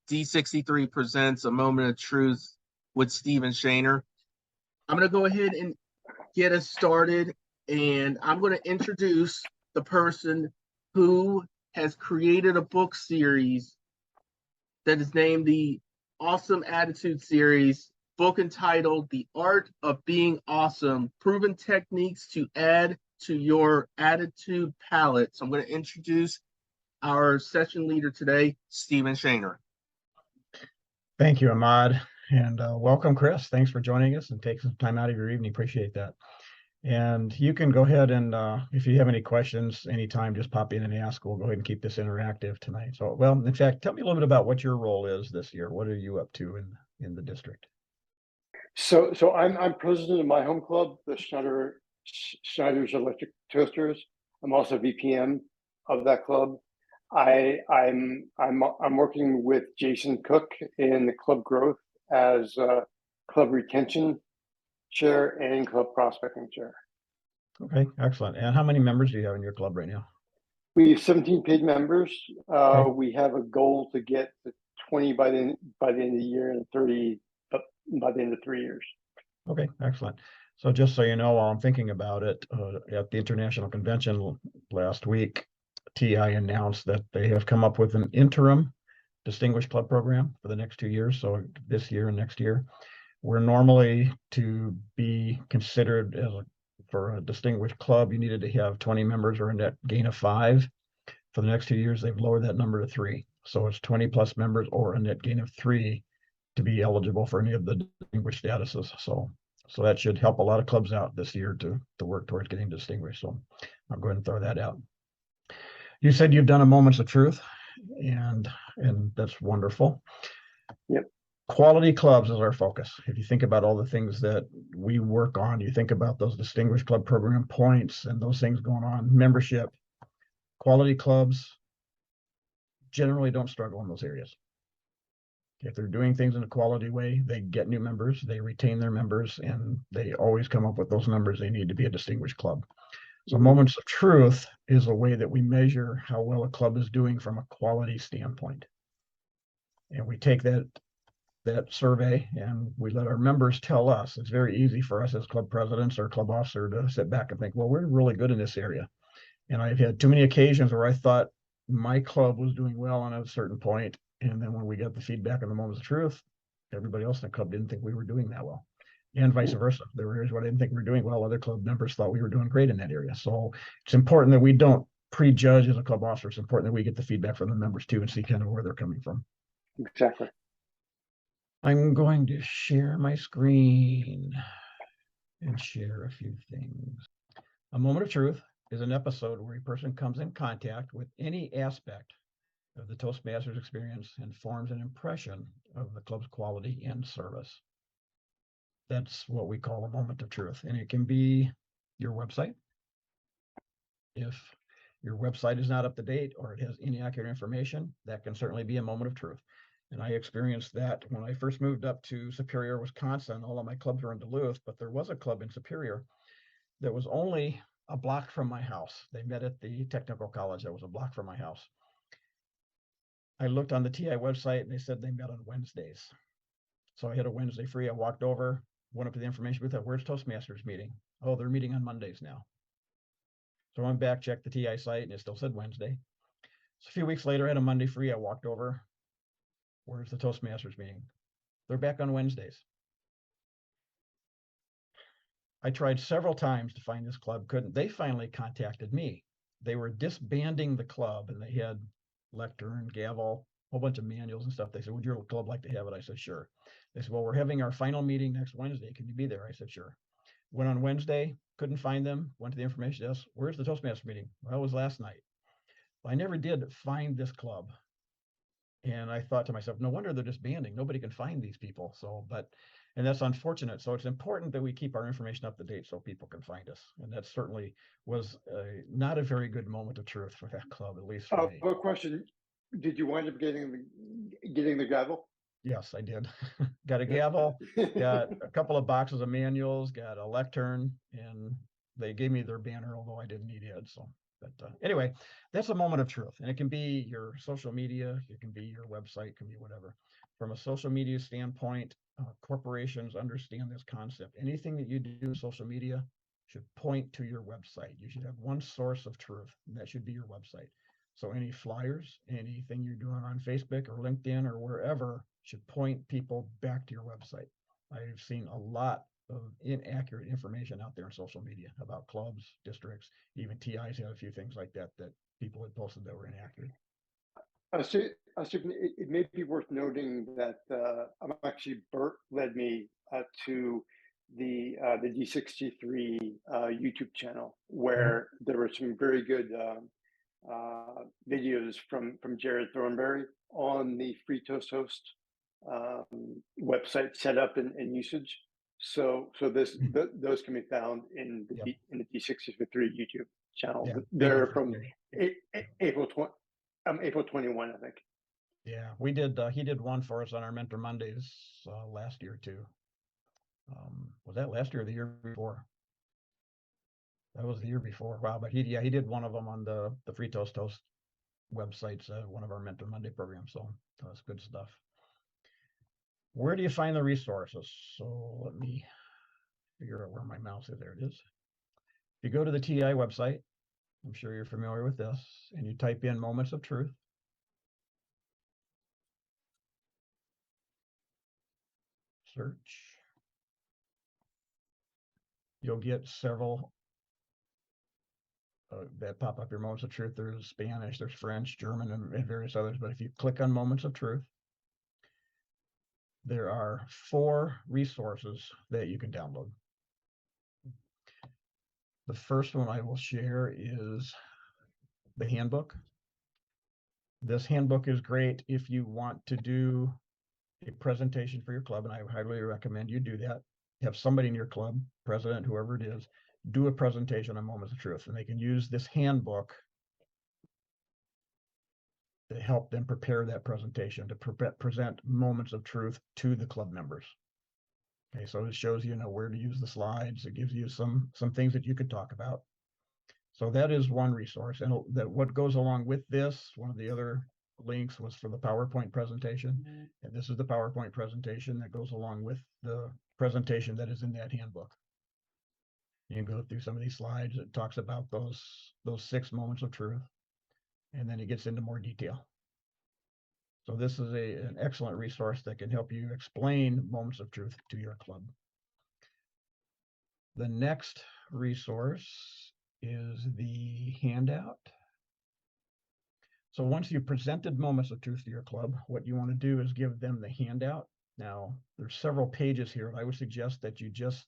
D63 presents a moment of truth with Stephan Shaner. I'm going to go ahead and get us started, and I'm going to introduce the person who has created a book series that is named the Awesome Attitude Series, book entitled The Art of Being Awesome, Proven Techniques to Add to Your Attitude Palette. So I'm going to introduce our session leader today, Stephan Shaner. Thank you, Ahmad, and welcome, Chris. Thanks for joining us and take some time out of your evening. Appreciate that. And you can go ahead and if you have any questions anytime, just pop in and ask. We'll go ahead and keep this interactive tonight. So, well, in fact, tell me a little bit about what your role is this year. What are you up to in the district? So I'm president of my home club, the Schneider's Electric Toasters. I'm also VPM of that club. I'm working with Jason Cook in the club growth as club retention chair and club prospecting chair. Okay, excellent. And how many members do you have in your club right now? We have 17 paid members. Okay. We have a goal to get to 20 by the end of the year and 30 by the end of 3 years. Okay, excellent. So just so you know, while I'm thinking about it, at the International Convention last week, TI announced that they have come up with an interim distinguished club program for the next 2 years. So this year and next year, we're normally to be considered for a distinguished club, you needed to have 20 members or a net gain of 5. For the next 2 years, they've lowered that number to 3. So it's 20 plus members or a net gain of 3 to be eligible for any of the distinguished statuses. So that should help a lot of clubs out this year to work towards getting distinguished. So I'll go ahead and throw that out. You said you've done a Moments of Truth, and that's wonderful. Yep. Quality clubs is our focus. If you think about all the things that we work on, you think about those distinguished club program points and those things going on, membership, quality clubs generally don't struggle in those areas. If they're doing things in a quality way, they get new members, they retain their members, and they always come up with those numbers they need to be a distinguished club. So Moments of Truth is a way that we measure how well a club is doing from a quality standpoint. And we take that survey and we let our members tell us. It's very easy for us as club presidents or club officer to sit back and think, well, we're really good in this area. And I've had too many occasions where I thought my club was doing well on a certain point, and then when we got the feedback on the Moments of Truth, everybody else in the club didn't think we were doing that well. And vice versa. There were areas where I didn't think we were doing well. Other club members thought we were doing great in that area. So it's important that we don't prejudge as a club officer. It's important that we get the feedback from the members too and see kind of where they're coming from. Exactly. I'm going to share my screen and share a few things. A Moment of Truth is an episode where a person comes in contact with any aspect of the Toastmasters experience and forms an impression of the club's quality and service. That's what we call a Moment of Truth. And it can be your website. If your website is not up to date or it has inaccurate information, that can certainly be a Moment of Truth. And I experienced that when I first moved up to Superior, Wisconsin. All of my clubs were in Duluth, but there was a club in Superior that was only a block from my house. They met at the technical college that was a block from my house. I looked on the TI website and they said they met on Wednesdays. So I had a Wednesday free. I walked over, went up to the information booth. Where's Toastmasters meeting? Oh, they're meeting on Mondays now. So I went back, checked the TI site, and it still said Wednesday. So a few weeks later, I had a Monday free. I walked over. Where's the Toastmasters meeting? They're back on Wednesdays. I tried several times to find this club, couldn't. They finally contacted me. They were disbanding the club and they had lectern, gavel, a whole bunch of manuals and stuff. They said, would your club like to have it? I said, sure. They said, well, we're having our final meeting next Wednesday. Can you be there? I said, sure. Went on Wednesday, couldn't find them, went to the information desk. Where's the Toastmasters meeting? Well, it was last night. Well, I never did find this club. And I thought to myself, no wonder they're disbanding. Nobody can find these people. And that's unfortunate. So it's important that we keep our information up to date so people can find us. And that certainly was not a very good Moment of Truth for that club, at least for me. One question: did you wind up getting the gavel? Yes, I did. Got a gavel, got a couple of boxes of manuals, got a lectern, and they gave me their banner, although I didn't need it. So But anyway, that's a moment of truth, and it can be your social media, it can be your website, it can be whatever. From a social media standpoint, corporations understand this concept. Anything that you do in social media should point to your website. You should have one source of truth, and that should be your website. So any flyers, anything you're doing on Facebook or LinkedIn or wherever should point people back to your website. I've seen a lot of inaccurate information out there in social media about clubs, districts, even TIs had a few things like that that people had posted that were inaccurate. Stephen, it may be worth noting that actually Bert led me to the D63 YouTube channel, where there were some very good videos from Jared Thornberry on the Free Toast Host website setup and usage. So those can be found in the D63 YouTube channel. Yeah, they're from April 21, I think. Yeah, we did. He did one for us on our Mentor Mondays last year too. Was that last year or the year before? That was the year before. Wow, but he did one of them on the Free Toast Host websites, one of our Mentor Monday programs. So that's good stuff. Where do you find the resources? So let me figure out where my mouse is. There it is. If you go to the TI website, I'm sure you're familiar with this, and you type in Moments of Truth. Search. You'll get several that pop up. Your Moments of Truth. There's Spanish, there's French, German, and various others. But if you click on Moments of Truth, there are 4 resources that you can download. The first one I will share is the handbook. This handbook is great if you want to do a presentation for your club, and I highly recommend you do that. Have somebody in your club, president, whoever it is, do a presentation on Moments of Truth, and they can use this handbook to help them prepare that presentation, to present Moments of Truth to the club members. Okay, so it shows you where to use the slides. It gives you some things that you could talk about. So that is one resource. And that what goes along with this, one of the other links was for the PowerPoint presentation. And this is the PowerPoint presentation that goes along with the presentation that is in that handbook. You can go through some of these slides. It talks about those 6 moments of truth. And then it gets into more detail. So this is an excellent resource that can help you explain moments of truth to your club. The next resource is the handout. So once you've presented moments of truth to your club, what you want to do is give them the handout. Now, there's several pages here, and I would suggest that you just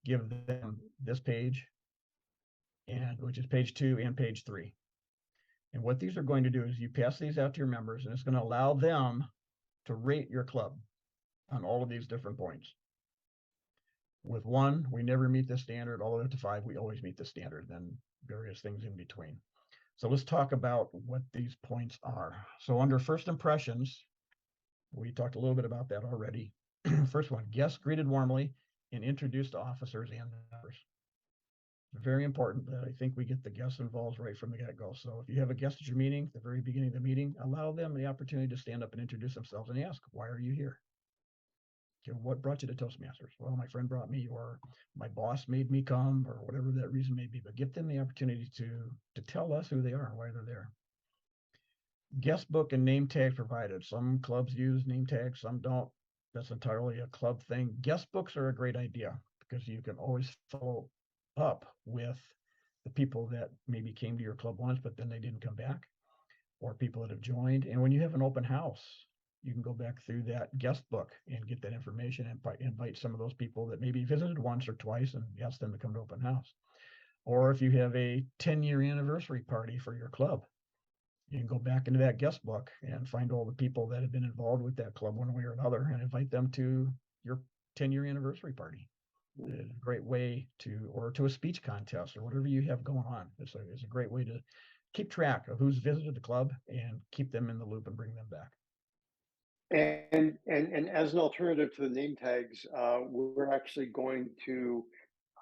give them this page, which is page 2 and page 3. And what these are going to do is you pass these out to your members, and it's going to allow them to rate your club on all of these different points. With 1, we never meet the standard. All the way up to 5, we always meet the standard, then various things in between. So let's talk about what these points are. So under first impressions, we talked a little bit about that already. First one, guests greeted warmly and introduced to officers and members. Very important that I think we get the guests involved right from the get-go. So if you have a guest at your meeting, at the very beginning of the meeting, allow them the opportunity to stand up and introduce themselves and ask, why are you here? Okay, what brought you to Toastmasters? Well, my friend brought me, or my boss made me come, or whatever that reason may be. But give them the opportunity to tell us who they are and why they're there. Guest book and name tag provided. Some clubs use name tags, some don't. That's entirely a club thing. Guest books are a great idea because you can always follow up with the people that maybe came to your club once, but then they didn't come back, or people that have joined. And when you have an open house, you can go back through that guest book and get that information and invite some of those people that maybe visited once or twice and ask them to come to open house. Or if you have a 10-year anniversary party for your club, you can go back into that guest book and find all the people that have been involved with that club one way or another and invite them to your 10-year anniversary party. It's a great way or to a speech contest or whatever you have going on. It's a great way to keep track of who's visited the club and keep them in the loop and bring them back. And as an alternative to the name tags, we're actually going to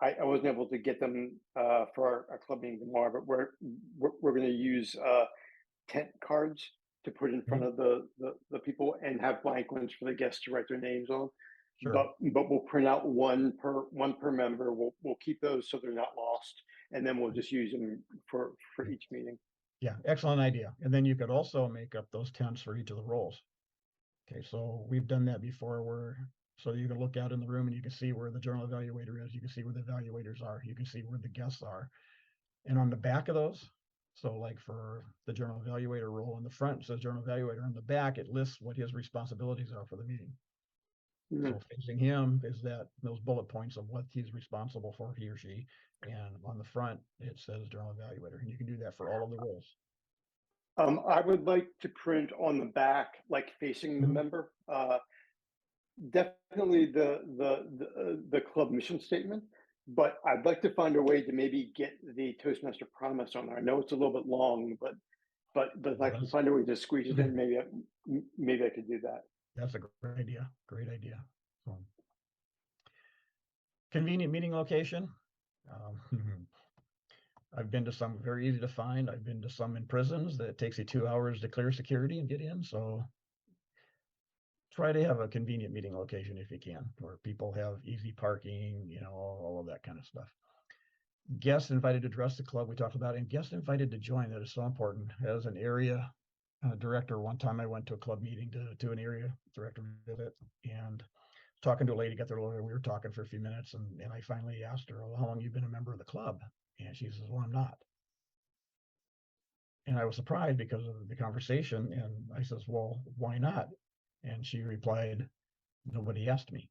I wasn't able to get them for our club meeting tomorrow, but we're going to use tent cards to put in front of the people and have blank ones for the guests to write their names on. Sure. But we'll print out one per member. We'll keep those so they're not lost, and then we'll just use them for each meeting. Yeah, excellent idea. And then you could also make up those tents for each of the roles. Okay, so we've done that before where, so you can look out in the room and you can see where the journal evaluator is. You can see where the evaluators are. You can see where the guests are. And on the back of those, so like for the journal evaluator role on the front, it says journal evaluator. On the back, it lists what his responsibilities are for the meeting. Mhm. So facing him is that those bullet points of what he's responsible for, he or she. And on the front, it says journal evaluator. And you can do that for all of the roles. I would like to print on the back, like facing the Mhm. member. Definitely the club mission statement, but I'd like to find a way to maybe get the Toastmaster promise on there. I know it's a little bit long, but if I can find a way to squeeze it in, maybe I could do that. That's a great idea. Great idea. So, convenient meeting location. I've been to some very easy to find. I've been to some in prisons that it takes you 2 hours to clear security and get in. So try to have a convenient meeting location if you can, where people have easy parking, you know, all of that kind of stuff. Guests invited to address the club we talked about, and guests invited to join. That is so important. As an area director, one time I went to a club meeting to an area director visit, and talking to a lady, got there earlier. We were talking for a few minutes, and I finally asked her, well, how long have you been a member of the club? And she says, well, I'm not. And I was surprised because of the conversation. And I says, well, why not? And she replied, nobody asked me.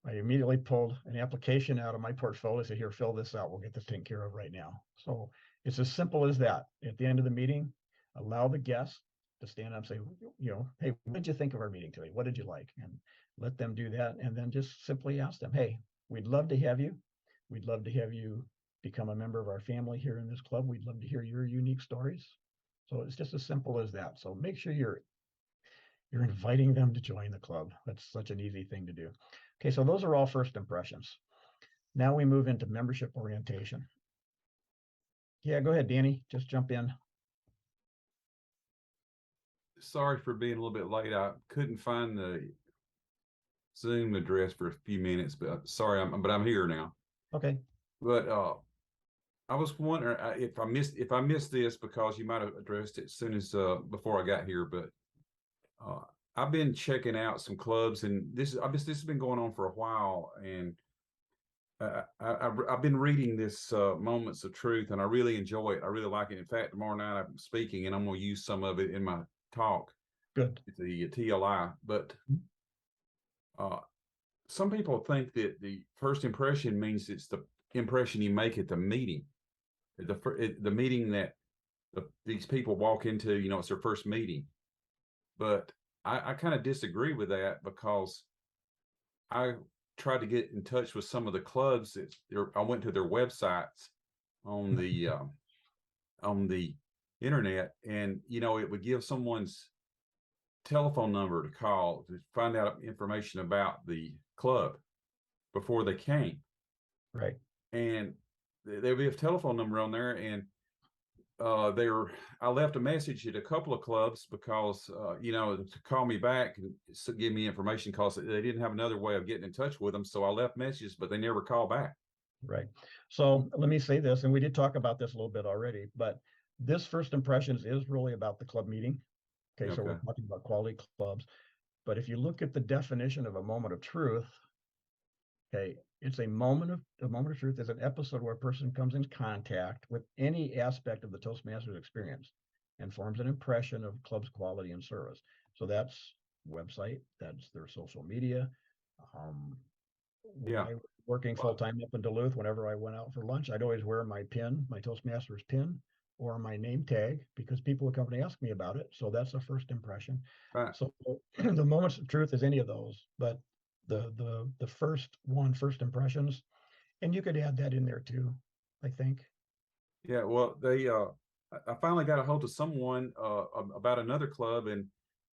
I immediately pulled an application out of my portfolio. I said, here, fill this out. We'll get this taken care of right now. So it's as simple as that. At the end of the meeting, allow the guests to stand up and say, you know, hey, what did you think of our meeting today? What did you like? And let them do that. And then just simply ask them, hey, we'd love to have you. We'd love to have you become a member of our family here in this club. We'd love to hear your unique stories. So it's just as simple as that. So make sure you're inviting them to join the club. That's such an easy thing to do. Okay, so those are all first impressions. Now we move into membership orientation. Yeah, go ahead, Danny. Just jump in. Sorry for being a little bit late. I couldn't find the Zoom address for a few minutes, but sorry, but I'm here now. Okay. But I was wondering if I missed this because you might have addressed it as soon as before I got here. But I've been checking out some clubs, and this has been going on for a while, and I've been reading this Moments of Truth, and I really enjoy it. I really like it. In fact, tomorrow night I'm speaking, and I'm going to use some of it in my talk. Good. The TLI, but some people think that the first impression means it's the impression you make at the meeting, the meeting that these people walk into. You know, it's their first meeting. But I kind of disagree with that because I tried to get in touch with some of the clubs that I went to their websites on the internet, and you know, it would give someone's telephone number to call to find out information about the club before they came. Right. And there would be a telephone number on there, and I left a message at a couple of clubs because you know, to call me back and give me information because they didn't have another way of getting in touch with them. So I left messages, but they never called back. Right. So let me say this, and we did talk about this a little bit already, but this first impressions is really about the club meeting. Okay, so we're talking about quality clubs. But if you look at the definition of a moment of truth, okay, it's a moment of truth is an episode where a person comes in contact with any aspect of the Toastmasters experience and forms an impression of club's quality and service. So that's website, that's their social media. When I was working full-time up in Duluth, whenever I went out for lunch, I'd always wear my pin, my Toastmasters pin, or my name tag, because people would come and ask me about it. So that's a first impression. Right. So the moments of truth is any of those, but the first impressions, and you could add that in there too, I think. Yeah, well, I finally got a hold of someone about another club, and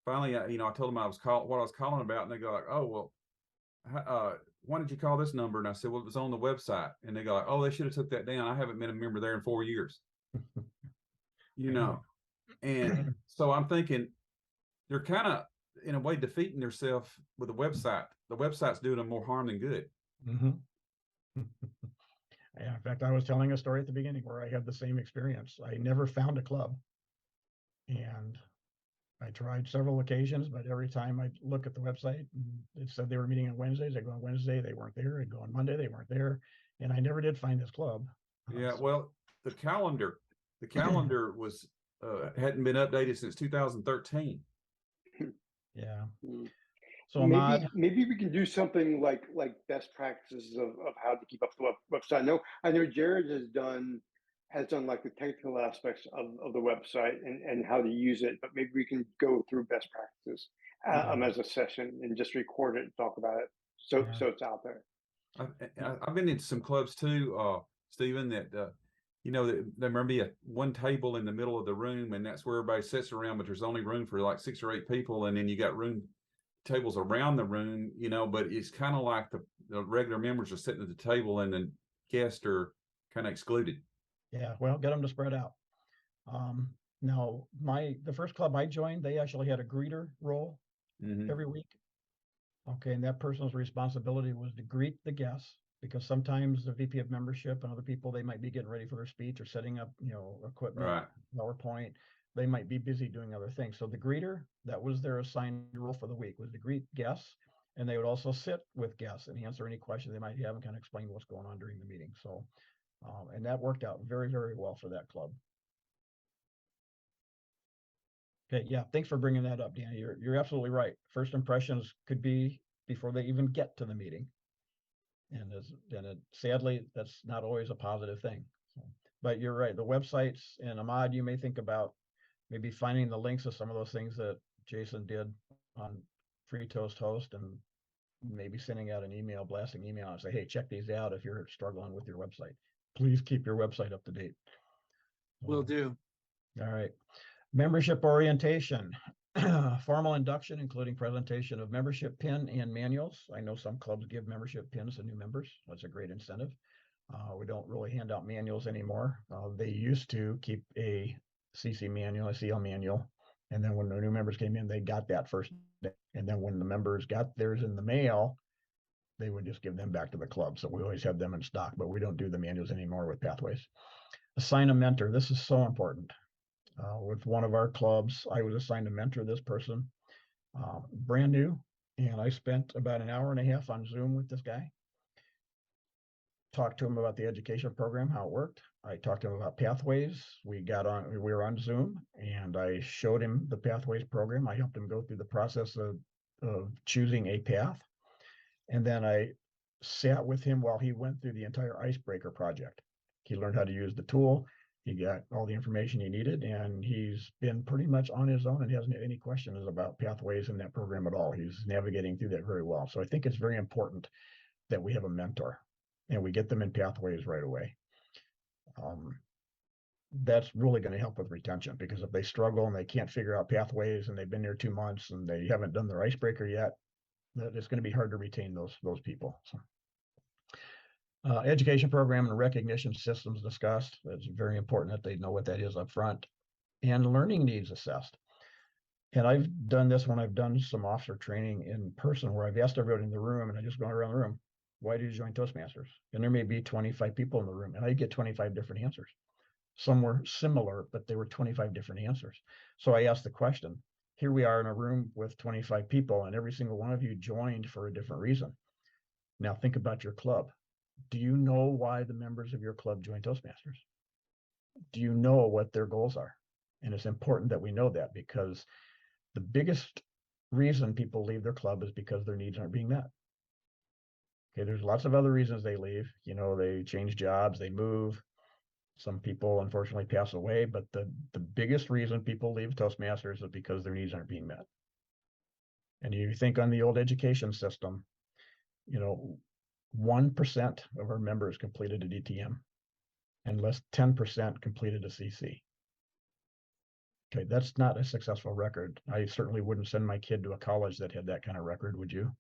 finally, you know, I told them what I was calling about, and they go like, oh, well, why did you call this number? And I said, well, it was on the website. And they go, like, oh, they should have took that down. I haven't been a member there in 4 years. You know, and so I'm thinking they're kind of in a way defeating themselves with the website. The website's doing them more harm than good. Mm-hmm. Yeah, in fact, I was telling a story at the beginning where I had the same experience. I never found a club, and I tried several occasions, but every time I'd look at the website and it said they were meeting on Wednesdays, I'd go on Wednesday, they weren't there. I'd go on Monday, they weren't there, and I never did find this club. Yeah, So- well, the calendar was hadn't been updated since 2013. yeah. Mm. So Ahmad, Maybe we can do something like best practices of how to keep up the website. I know Jared has done like the technical aspects of the website and how to use it, but maybe we can go through best practices as a session and just record it and talk about it so it's out there. I've been into some clubs too, Stephen, that you know, there may be one table in the middle of the room, and that's where everybody sits around, but there's only room for like 6 or 8 people, and then you got tables around the room, you know, but it's kind of like the regular members are sitting at the table and the guests are kind of excluded. yeah, well, get them to spread out. Now, the first club I joined, they actually had a greeter role every week. Okay, and that person's responsibility was to greet the guests, because sometimes the VP of membership and other people, they might be getting ready for their speech or setting up, equipment, Right. PowerPoint. They might be busy doing other things. So the greeter, that was their assigned role for the week, was to greet guests, and they would also sit with guests and answer any questions they might have and kind of explain what's going on during the meeting. So, and that worked out very, very well for that club. Okay, yeah, thanks for bringing that up, Danny. You're absolutely right. First impressions could be before they even get to the meeting, and sadly, that's not always a positive thing. So, but you're right. The websites, and Ahmad, you may think about maybe finding the links of some of those things that Jason did on Free Toast Host, and maybe sending out an email, blasting email, and say, hey, check these out if you're struggling with your website. Please keep your website up to date. Will do. All right. Membership orientation, formal induction, including presentation of membership pin and manuals. I know some clubs give membership pins to new members. That's a great incentive. We don't really hand out manuals anymore. They used to keep a CC manual, a CL manual. And then when the new members came in, they got that first day. And then when the members got theirs in the mail, they would just give them back to the club. So we always have them in stock, but we don't do the manuals anymore with Pathways. Assign a mentor. This is so important. With one of our clubs, I was assigned to mentor this person, brand new, and I spent about an hour and a half on Zoom with this guy. Talked to him about the education program, how it worked. I talked to him about Pathways. We were on Zoom, and I showed him the Pathways program. I helped him go through the process of choosing a path. And then I sat with him while he went through the entire icebreaker project. He learned how to use the tool. He got all the information he needed, and he's been pretty much on his own and hasn't had any questions about Pathways in that program at all. He's navigating through that very well. So I think it's very important that we have a mentor and we get them in Pathways right away. That's really going to help with retention, because if they struggle and they can't figure out Pathways and they've been there 2 months and they haven't done their icebreaker yet, it's going to be hard to retain those people. So. Education program and recognition systems discussed. It's very important that they know what that is up front. And learning needs assessed. And I've done this when I've done some officer training in person, where I've asked everybody in the room, and I just go around the room, why did you join Toastmasters? And there may be 25 people in the room, and I get 25 different answers. Some were similar, but they were 25 different answers. So I asked the question, here we are in a room with 25 people, and every single one of you joined for a different reason. Now think about your club. Do you know why the members of your club join Toastmasters? Do you know what their goals are? And it's important that we know that, because the biggest reason people leave their club is because their needs aren't being met. Okay, there's lots of other reasons they leave. They change jobs, they move. Some people unfortunately pass away, but the biggest reason people leave Toastmasters is because their needs aren't being met. And you think on the old education system, 1% of our members completed a DTM, and less 10% completed a CC. Okay, that's not a successful record. I certainly wouldn't send my kid to a college that had that kind of record, would you?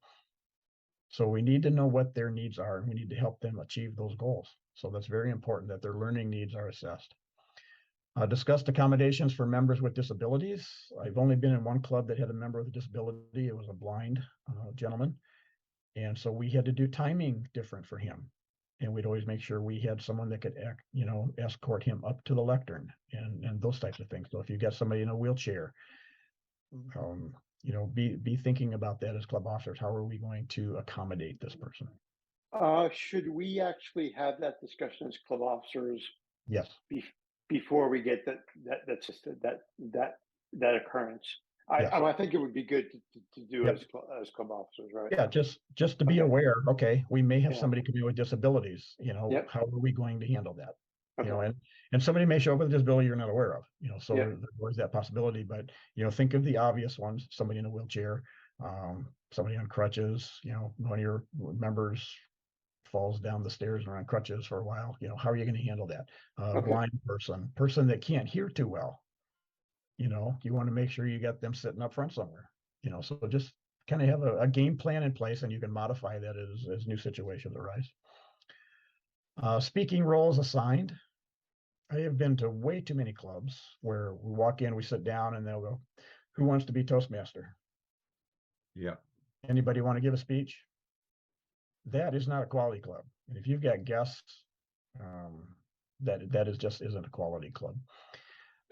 So we need to know what their needs are, and we need to help them achieve those goals. So that's very important that their learning needs are assessed. Discussed accommodations for members with disabilities. I've only been in one club that had a member with a disability. It was a blind gentleman. And so we had to do timing different for him. And we'd always make sure we had someone that could escort him up to the lectern and those types of things. So if you got somebody in a wheelchair, be thinking about that as club officers. How are we going to accommodate this person? Should we actually have that discussion as club officers Yes. before we get that occurrence? Yes. I think it would be good to do Yep. as club officers, right? Yeah, just to be Okay. aware, okay, we may have Yeah. somebody coming with disabilities, Yep. how are we going to handle that? Okay. And somebody may show up with a disability you're not aware of, so Yeah. there's that possibility, but, think of the obvious ones, somebody in a wheelchair, somebody on crutches, one of your members falls down the stairs and are on crutches for a while, how are you going to handle that? Okay. Blind person that can't hear too well, you want to make sure you got them sitting up front somewhere, so just kind of have a game plan in place, and you can modify that as new situations arise. Speaking roles assigned. I have been to way too many clubs where we walk in, we sit down, and they'll go, "Who wants to be Toastmaster?" Yeah. Anybody want to give a speech? That is not a quality club. And if you've got guests, that isn't a quality club.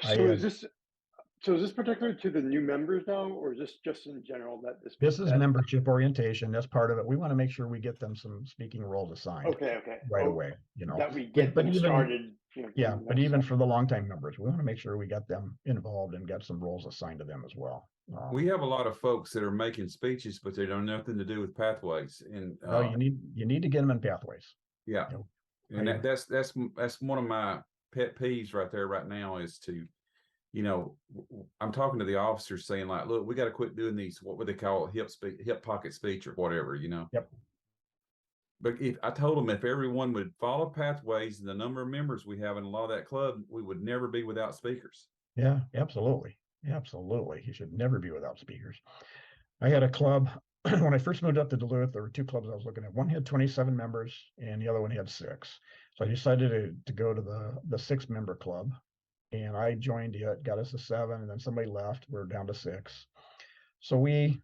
So is this particular to the new members now, or is this just in general this is membership orientation? That's part of it. We want to make sure we get them some speaking roles assigned. Okay. Right away. That we get them started. Yeah, but even for the longtime members, we want to make sure we got them involved and got some roles assigned to them as well. We have a lot of folks that are making speeches, but they don't have nothing to do with pathways. And you need to get them in pathways. Yeah, and that's one of my pet peeves right there right now is to, I'm talking to the officers saying like, look, we got to quit doing these, what would they call it, hip pocket speech or whatever, Yep. But if I told them if everyone would follow pathways and the number of members we have in a lot of that club, we would never be without speakers. Yeah, absolutely. Absolutely. You should never be without speakers. I had a club when I first moved up to Duluth. There were two clubs I was looking at. One had 27 members and the other one had 6. So I decided to go to the 6-member club, and I joined it, got us to 7, and then somebody left. We're down to 6. So we'd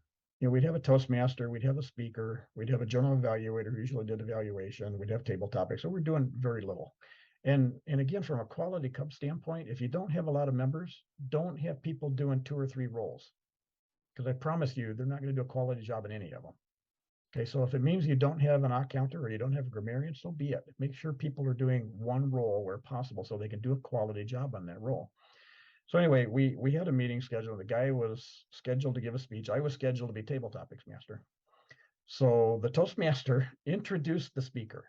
have a Toastmaster, we'd have a speaker, we'd have a general evaluator who usually did evaluation, we'd have table topics. So we're doing very little. And again, from a quality club standpoint, if you don't have a lot of members, don't have people doing 2 or 3 roles, because I promise you, they're not going to do a quality job in any of them. Okay, so if it means you don't have an oct counter or you don't have a grammarian, so be it. Make sure people are doing one role where possible so they can do a quality job on that role. So anyway, we had a meeting scheduled. The guy was scheduled to give a speech. I was scheduled to be table topics master. So the Toastmaster introduced the speaker.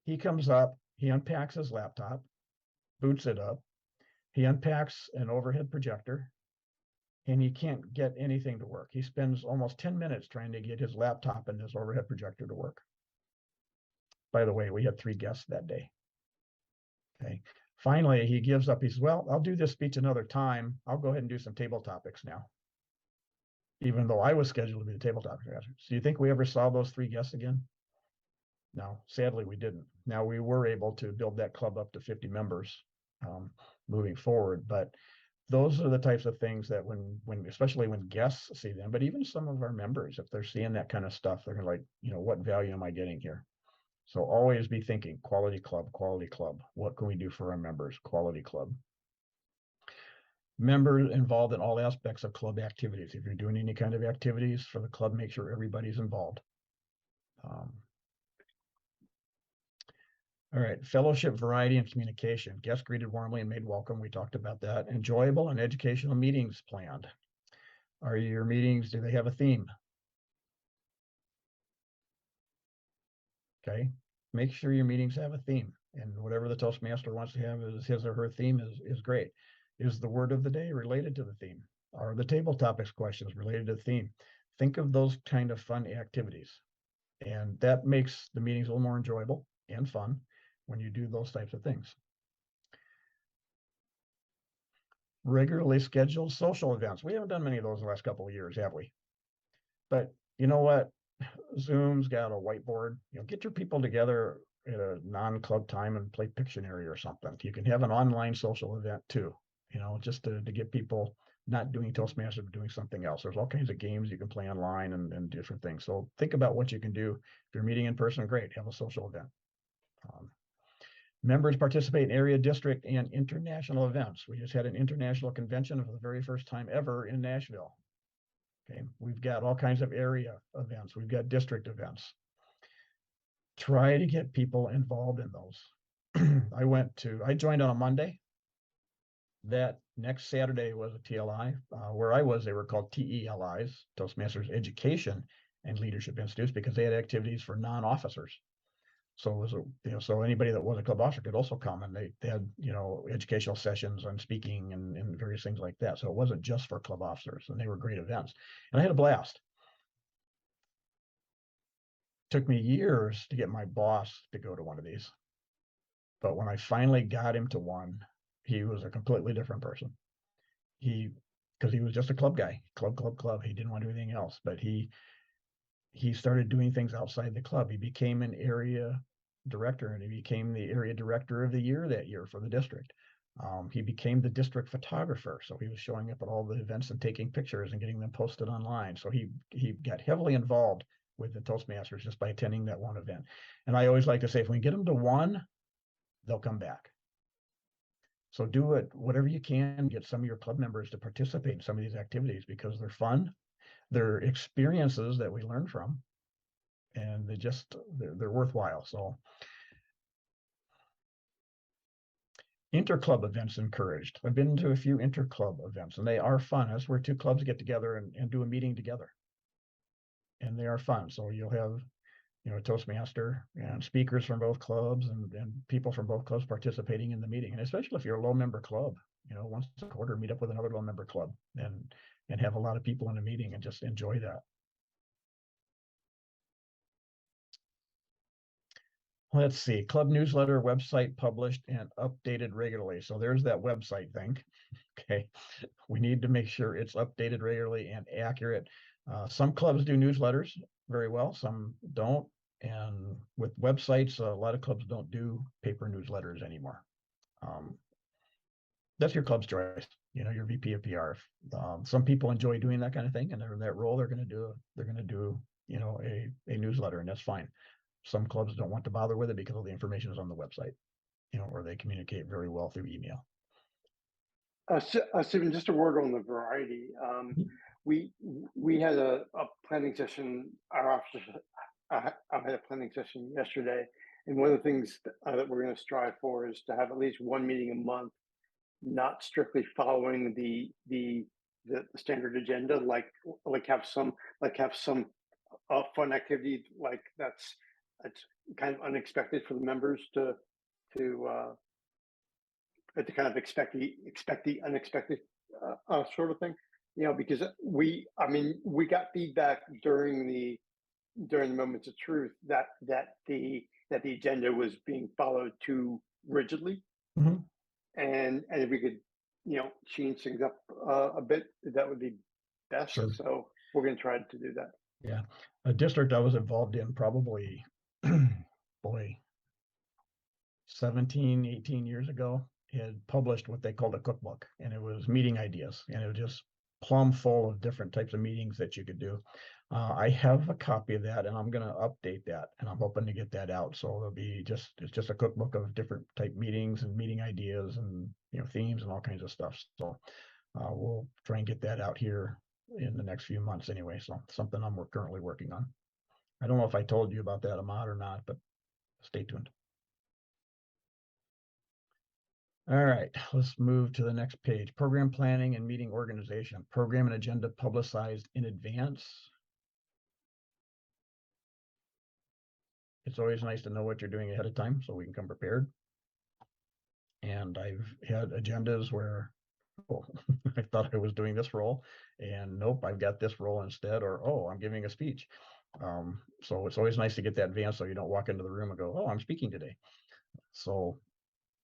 He comes up, he unpacks his laptop, boots it up. He unpacks an overhead projector, and he can't get anything to work. He spends almost 10 minutes trying to get his laptop and his overhead projector to work. By the way, we had 3 guests that day. Okay. Finally, he gives up. He says, well, I'll do this speech another time. I'll go ahead and do some table topics now, even though I was scheduled to be the table topics master. So you think we ever saw those 3 guests again? No, sadly, we didn't. Now, we were able to build that club up to 50 members moving forward, but those are the types of things that especially when guests see them, but even some of our members, if they're seeing that kind of stuff, they're like, what value am I getting here? So always be thinking quality club. What can we do for our members? Quality club. Members involved in all aspects of club activities. If you're doing any kind of activities for the club, make sure everybody's involved. All right, fellowship, variety, and communication. Guests greeted warmly and made welcome. We talked about that. Enjoyable and educational meetings planned. Are your meetings, do they have a theme? Okay, make sure your meetings have a theme, and whatever the Toastmaster wants to have as his or her theme is great. Is the word of the day related to the theme? Are the table topics questions related to the theme? Think of those kind of fun activities, and that makes the meetings a little more enjoyable and fun when you do those types of things. Regularly scheduled social events. We haven't done many of those in the last couple of years, have we? But you know what? Zoom's got a whiteboard. Get your people together at a non-club time and play Pictionary or something. You can have an online social event too, just to get people not doing Toastmasters, but doing something else. There's all kinds of games you can play online and different things. So think about what you can do. If you're meeting in person, great, have a social event. Members participate in area, district, and international events. We just had an international convention for the very first time ever in Nashville. Okay, we've got all kinds of area events. We've got district events. Try to get people involved in those. I joined on a Monday. That next Saturday was a TLI. Where I was, they were called TELIs, Toastmasters Education and Leadership Institutes, because they had activities for non-officers. So it was so anybody that was a club officer could also come, and they had educational sessions on speaking and various things like that. So it wasn't just for club officers, and they were great events. And I had a blast. Took me years to get my boss to go to one of these, but when I finally got him to one, he was a completely different person. Because he was just a club guy, club. He didn't want to do anything else, but he started doing things outside the club. He became an area director, and he became the area director of the year that year for the district. He became the district photographer, so he was showing up at all the events and taking pictures and getting them posted online. So he got heavily involved with the Toastmasters just by attending that one event. And I always like to say, if we get them to one, they'll come back. So do it, whatever you can, get some of your club members to participate in some of these activities, because they're fun. They're experiences that we learn from, and they're worthwhile. So interclub events encouraged. I've been to a few interclub events, and they are fun. That's where two clubs get together and do a meeting together. And they are fun. So you'll have, a Toastmaster and speakers from both clubs and people from both clubs participating in the meeting. And especially if you're a low member club, once a quarter, meet up with another low member club and have a lot of people in a meeting and just enjoy that. Let's see, club newsletter, website published and updated regularly. So there's that website thing. Okay, we need to make sure it's updated regularly and accurate. Some clubs do newsletters very well, some don't. And with websites, a lot of clubs don't do paper newsletters anymore. That's your club's choice, your VP of PR. Some people enjoy doing that kind of thing, and they're in that role, they're going to do a newsletter, and that's fine. Some clubs don't want to bother with it because all the information is on the website, or they communicate very well through email. Stephen, just a word on the variety. We had a planning session. Our office, I had a planning session yesterday, and one of the things that we're going to strive for is to have at least one meeting a month, not strictly following the standard agenda, like have some fun activity, like that's kind of unexpected for the members to kind of expect the unexpected sort of thing, because we got feedback during the moments of truth that the agenda was being followed too rigidly. Mm-hmm. And if we could change things up a bit, that would be best. Sure. So we're going to try to do that. Yeah, a district I was involved in probably 17, 18 years ago had published what they called a cookbook, and it was meeting ideas, and it was just plumb full of different types of meetings that you could do. I have a copy of that, and I'm going to update that, and I'm hoping to get that out. So there'll be it's just a cookbook of different type meetings and meeting ideas and themes and all kinds of stuff. So we'll try and get that out here in the next few months anyway. So something I'm currently working on. I don't know if I told you about that, Ahmad, or not, but stay tuned. All right, let's move to the next page. Program planning and meeting organization. Program and agenda publicized in advance. It's always nice to know what you're doing ahead of time so we can come prepared. And I've had agendas where, I thought I was doing this role, and nope, I've got this role instead, or, oh, I'm giving a speech. So it's always nice to get that advance so you don't walk into the room and go, oh, I'm speaking today. So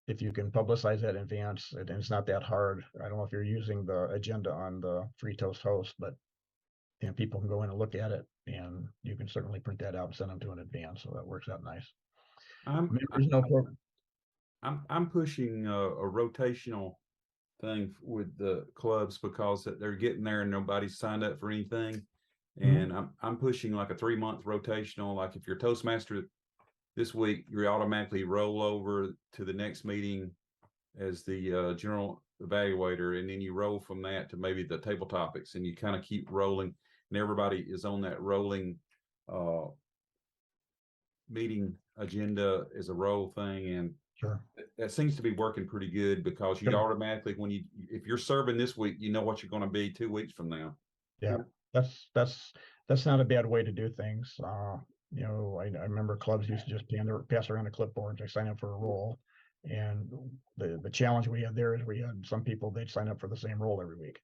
if you can publicize that in advance, and it's not that hard. I don't know if you're using the agenda on the Free Toast host, but and people can go in and look at it, and you can certainly print that out and send them to an advance. So that works out nice. I'm Members no program. I'm pushing a rotational thing with the clubs because they're getting there and nobody's signed up for anything. And I'm pushing like a 3-month rotational. Like if you're Toastmaster this week, you automatically roll over to the next meeting as the general evaluator, and then you roll from that to maybe the table topics, and you kind of keep rolling, and everybody is on that rolling meeting agenda as a roll thing. And Sure. that seems to be working pretty good because you Good. automatically, if you're serving this week, you know what you're going to be 2 weeks from now. Yeah, that's not a bad way to do things. You know, I remember clubs used to just pass around the clipboards. They sign up for a role, and the challenge we had there is we had some people, they'd sign up for the same role every week.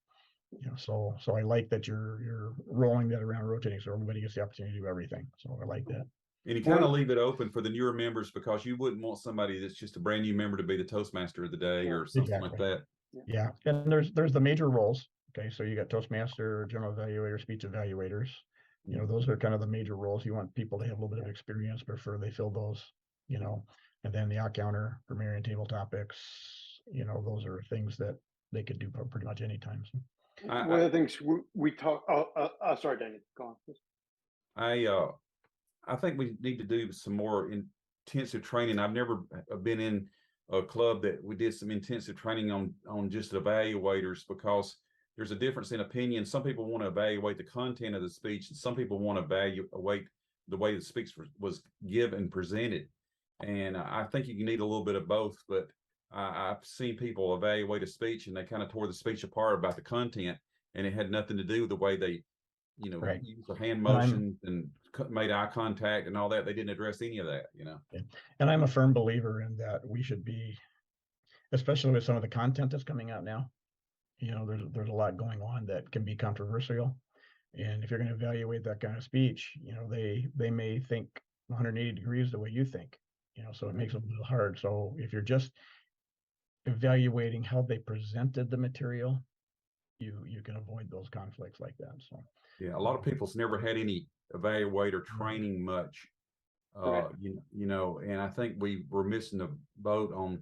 You know, so I like that you're rolling that around, rotating, so everybody gets the opportunity to do everything. So I like that. And you kind of leave it open for the newer members because you wouldn't want somebody that's just a brand new member to be the Toastmaster of the day or something like that. Yeah, and there's the major roles. Okay, so you got Toastmaster, general evaluator, speech evaluators. You know, those are kind of the major roles. You want people to have a little bit of experience before they fill those, you know. And then the out-counter, grammarian, table topics, you know, those are things that they could do pretty much anytime. So. One of the things we talk. Sorry, Danny. Go on. I think we need to do some more intensive training. I've never been in a club that we did some intensive training on just evaluators, because there's a difference in opinion. Some people want to evaluate the content of the speech, and some people want to evaluate the way the speech was given and presented. And I think you need a little bit of both, but I've seen people evaluate a speech and they kind of tore the speech apart about the content, and it had nothing to do with the way they, you know, right. used the hand motions and made eye contact and all that. They didn't address any of that, you know. And I'm a firm believer in that we should be, especially with some of the content that's coming out now. You know, there's a lot going on that can be controversial, and if you're going to evaluate that kind of speech, you know, they may think 180 degrees the way you think. You know, so it makes it a little hard. So if you're just evaluating how they presented the material, you can avoid those conflicts like that. So yeah, a lot of people's never had any evaluator training much, you know, and I think we were missing the boat on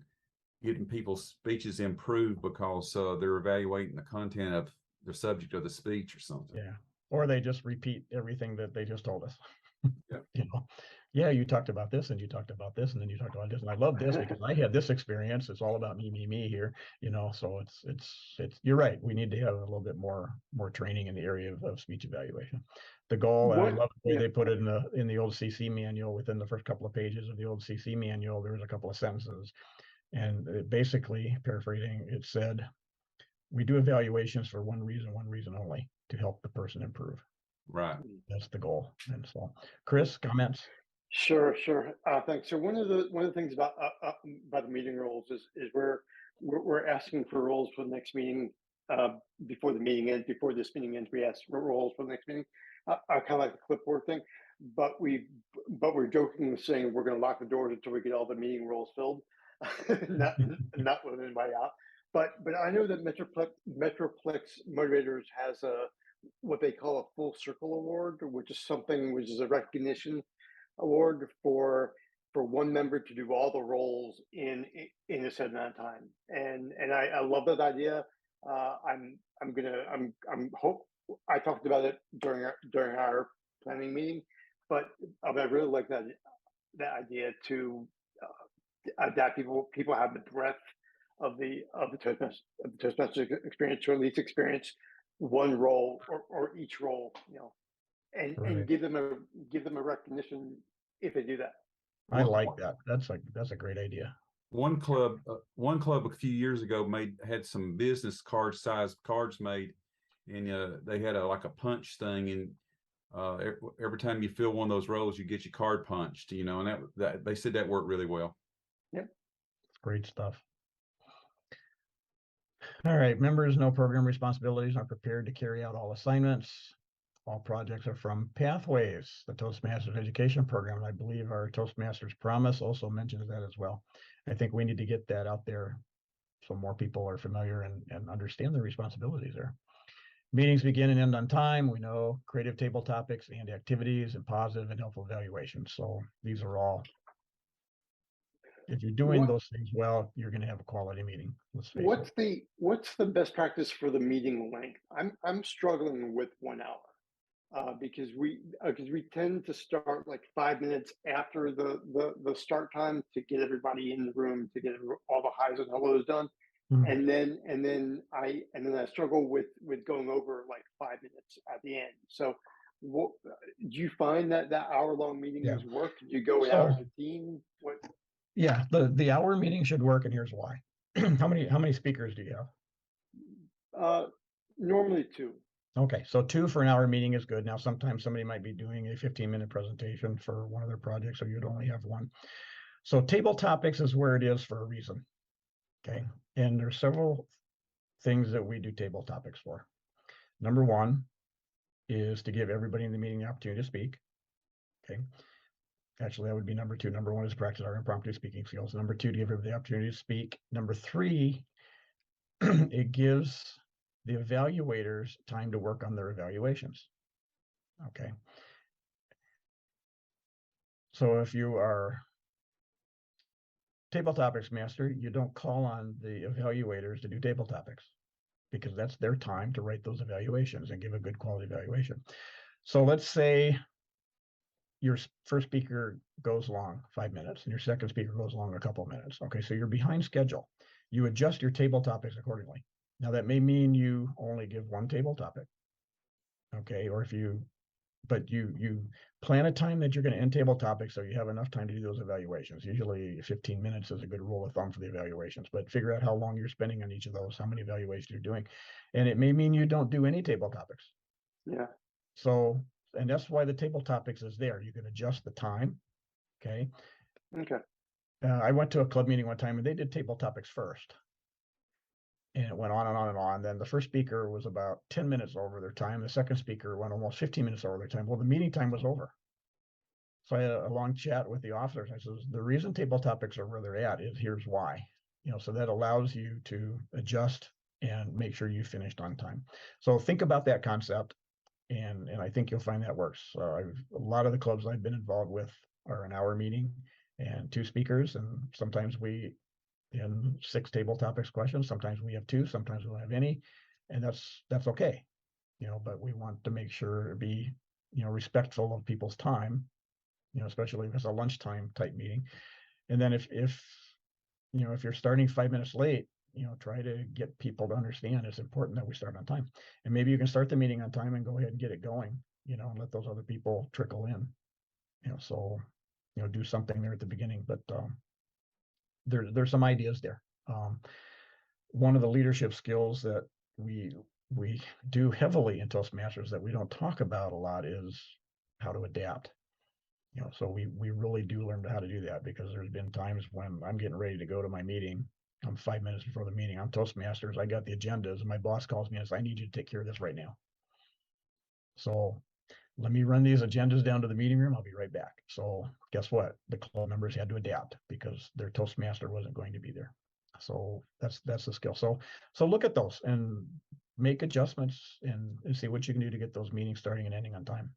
getting people's speeches improved because they're evaluating the content of the subject of the speech or something. Yeah, or they just repeat everything that they just told us. Yeah. You know, yeah, you talked about this and you talked about this and then you talked about this, and I love this because I had this experience. It's all about me here, you know. So it's you're right. We need to have a little bit more training in the area of speech evaluation. The goal, and I love the way they put it in the old CC manual. Within the first couple of pages of the old CC manual, there was a couple of sentences, and it basically, paraphrasing, it said, "We do evaluations for one reason only: to help the person improve." Right. That's the goal. And so, Chris, comments? Sure. Thanks. So one of the things about the meeting rules is we're asking for rules for the next meeting before the meeting ends. Before this meeting ends, we ask for rules for the next meeting. I kind of like the clipboard thing, but we're jokingly saying we're going to lock the doors until we get all the meeting rules filled, not letting anybody out. But I know that Metroplex Motivators has what they call a full circle award, which is a recognition award for one member to do all the roles in a set amount of time. And I love that idea. I talked about it during our planning meeting, but I really like that idea to that people have the breadth of the Toastmasters experience, or at least experience one role or each role, you know, and give them a recognition if they do that. I like that. That's a great idea. One club a few years ago had some business card sized cards made, and they had like a punch thing, and every time you fill one of those roles, you get your card punched, you know, and that they said that worked really well. Yep, it's great stuff. All right, members, no program responsibilities, are prepared to carry out all assignments. All projects are from Pathways, the Toastmasters education program. And I believe our Toastmasters promise also mentions that as well. I think we need to get that out there so more people are familiar and understand their responsibilities there. Meetings begin and end on time. We know creative table topics and activities and positive and helpful evaluations. So these are all, if you're doing those things well, you're going to have a quality meeting. Let's face it. What's the best practice for the meeting length? I'm struggling with 1 hour because we tend to start like 5 minutes after the start time to get everybody in the room, to get all the highs and hellos done. And then I struggle with going over like 5 minutes at the end. So what do you find that hour-long meetings work? Do you go out as a team? What? Yeah, the hour meeting should work, and here's why. How many speakers do you have? Normally 2. Okay, so 2 for an hour meeting is good. Now, sometimes somebody might be doing a 15-minute presentation for one of their projects, so you'd only have 1. So table topics is where it is for a reason. Okay, and there's several things that we do table topics for. Number 1 is to give everybody in the meeting the opportunity to speak. Okay. Actually, that would be number 2. Number 1 is practice our impromptu speaking skills. Number 2, to give everybody the opportunity to speak. Number 3, it gives the evaluators time to work on their evaluations. Okay. So if you are table topics master, you don't call on the evaluators to do table topics because that's their time to write those evaluations and give a good quality evaluation. So let's say your first speaker goes long 5 minutes and your second speaker goes long a couple of minutes. Okay, so you're behind schedule. You adjust your table topics accordingly. Now that may mean you only give 1 table topic. Okay, or but you plan a time that you're going to end table topics so you have enough time to do those evaluations. Usually 15 minutes is a good rule of thumb for the evaluations, but figure out how long you're spending on each of those, how many evaluations you're doing. And it may mean you don't do any table topics. Yeah. So, and that's why the table topics is there. You can adjust the time. Okay. Okay. I went to a club meeting one time and they did table topics first. And it went on and on and on. Then the first speaker was about 10 minutes over their time. The second speaker went almost 15 minutes over their time. Well, the meeting time was over. So I had a long chat with the officers. I said, the reason table topics are where they're at is here's why. So that allows you to adjust and make sure you finished on time. So think about that concept. And I think you'll find that works. A lot of the clubs I've been involved with are an hour meeting and 2 speakers. And sometimes we in 6 table topics questions. Sometimes we have 2, sometimes we don't have any, and that's okay, but we want to make sure to be, respectful of people's time, especially if it's a lunchtime type meeting. And then if you're starting 5 minutes late, try to get people to understand it's important that we start on time. And maybe you can start the meeting on time and go ahead and get it going, and let those other people trickle in, so, do something there at the beginning, but there's some ideas there. One of the leadership skills that we do heavily in Toastmasters that we don't talk about a lot is how to adapt. So we really do learn how to do that, because there's been times when I'm getting ready to go to my meeting. I'm 5 minutes before the meeting. I'm Toastmasters. I got the agendas, and my boss calls me and says, "I need you to take care of this right now." So let me run these agendas down to the meeting room. I'll be right back. So guess what? The club members had to adapt because their Toastmaster wasn't going to be there. So that's the skill. So look at those and make adjustments and see what you can do to get those meetings starting and ending on time.